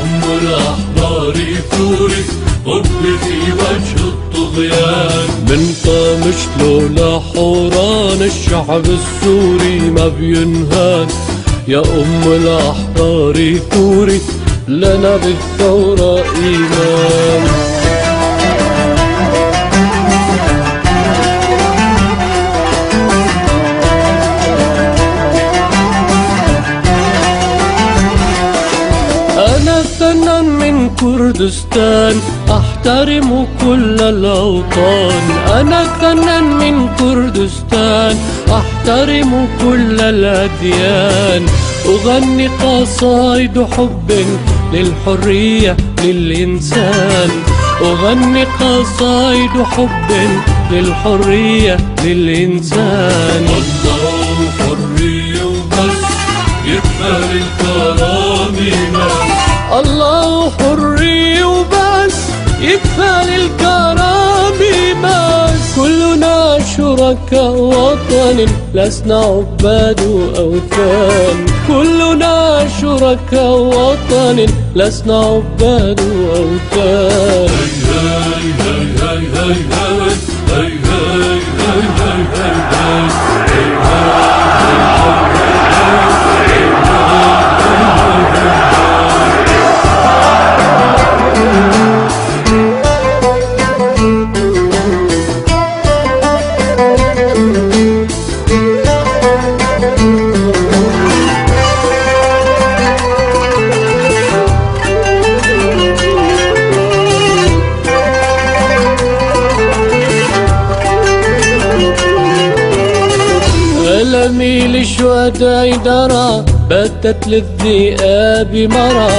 أم الأحرار ثوري قطب في وجه الطغيان. من طامشلو لحوران الشعب السوري ما بينهان، يا أم الأحرار ثوري لنا بالثورة إيمان. أنا فنان من كردستان أحترم كل الأوطان. أنا فنان من كردستان أحترم كل الأديان. أغني قصائد حب للحرية للإنسان. أغني قصائد حب للحرية للإنسان. الله حرية وبس يكفى للكرامة. الله حرية وبس يكفى للكرامة بس. كلنا شركاء وطن لسنا عباد أوثان. كلنا شركاء وطن لسنا عباد أوثان. ألمي لشهداء درى باتت للذئاب مرى.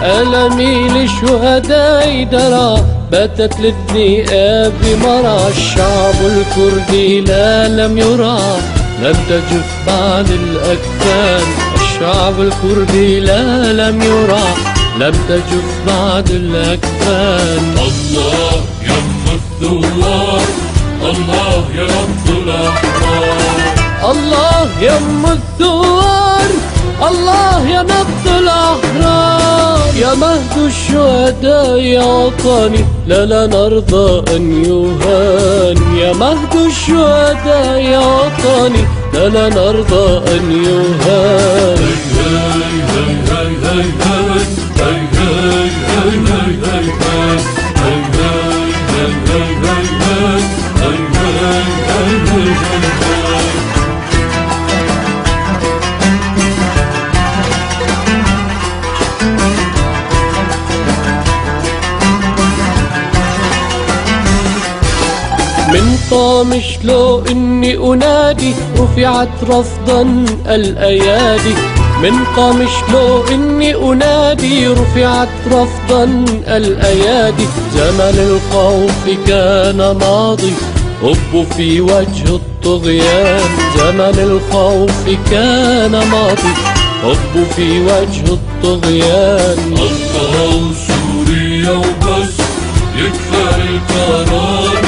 ألمي لشهداء درى باتت للذئاب مرى. الشعب الكردي لا لم يرى لم تجف بعد الأكفان. الشعب الكردي لا لم يرى لم تجف بعد الأكفان. الله يم الثوار، الله يا رب الأحرار. الله يم الثوار، الله يا نبض الأحرار. يا مهد الشهداء يا وطني لا نرضى أن يهان. يا مهد الشهداء يا وطني لا نرضى أن يهان. من طامشلو إني أنادي رفعت رفضا الأيادي. من طامشلو إني أنادي رفعت رفضا الأيادي. زمن الخوف كان ماضي هب في وجه الطغيان. زمن الخوف كان ماضي هب في وجه الطغيان. الله سوريا وبس يكفى الكرامة.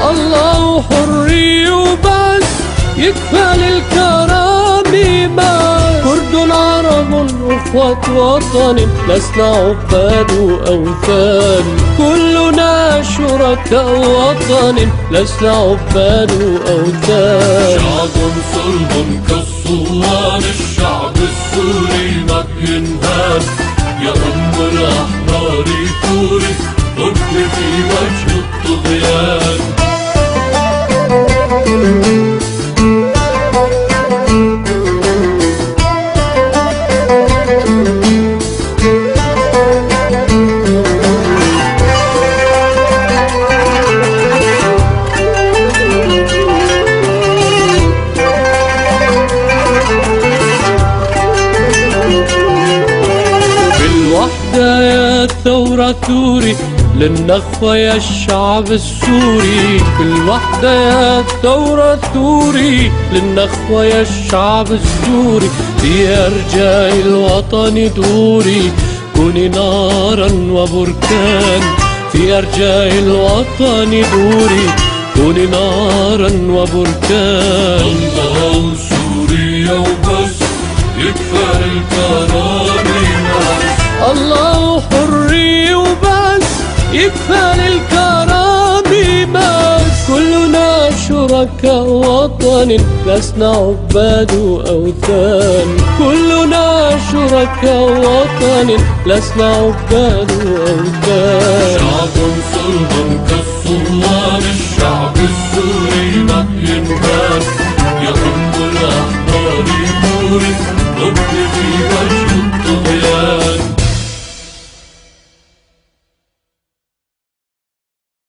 الله حرية وبس يكفى للكرامة بس. كرد عرب أخوة وطن لسنا عباد أوثان. كلنا شركاء وطن لسنا عباد أوثان. شعب صلب كالصوان الشعب السوري ما بينهان. يا أم الأحرار ثوري قطب في وجه الطغيان. بالوحدة يا ثورة ثوري للنخوة يا الشعب السوري. بالوحدة يا الثورة الثوري للنخوة يا الشعب السوري. في أرجاء الوطن دوري كوني نارا وبركان. في أرجاء الوطن دوري كوني نارا وبركان. الله سوريا وبس يكفى الكرامة. الله نكفى للكرامي بس. كلنا شركاء وطن لسنا عباد أوثان. كلنا شركاء وطن لسنا عباد أوثان. شعب صلب كالصلاب الشعب السوري ما ينهار.